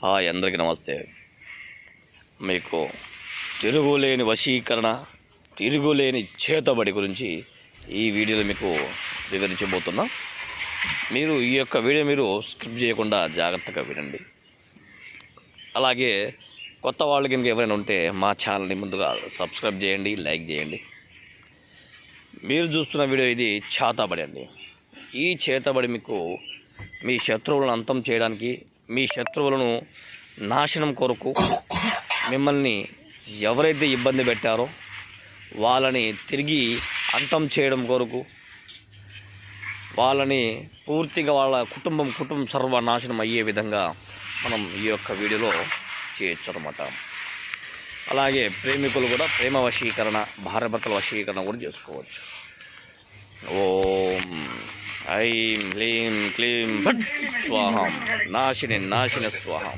Hi, అందరికీ నమస్తే. మీకు తిరుగులేని వశీకరణ, తిరుగులేని చేతబడి గురించి ఈ వీడియోలో మీకు వివరించబోతున్నా. మీరు ఈ యొక్క వీడియో మీరు స్కిప్ చేయకుండా జాగ్రత్తగా వినండి. అలాగే కొత్త వాళ్ళు కనుక ఎవరైనా ఉంటే మా ఛానల్ని ముందుగా సబ్స్క్రైబ్ చేయండి, లైక్ చేయండి. మీరు చూస్తున్న వీడియో ఇది చేతబడి అండి. ఈ చేతబడి మీకు మీ శత్రువులను అంతం చేయడానికి, మీ శత్రువులను నాశనం కొరకు, మిమ్మల్ని ఎవరైతే ఇబ్బంది పెట్టారో వాళ్ళని తిరిగి అంతం చేయడం కొరకు, వాళ్ళని పూర్తిగా వాళ్ళ కుటుంబం సర్వనాశనం అయ్యే విధంగా మనం ఈ యొక్క వీడియోలో చేయొచ్చు అన్నమాట. అలాగే ప్రేమికులు కూడా ప్రేమ వశీకరణ, భార్యాభర్తల వశీకరణ కూడా చేసుకోవచ్చు. ఓం ఐం హ్లీం క్లీం భట్ స్వాహం, నాశిని స్వాహం.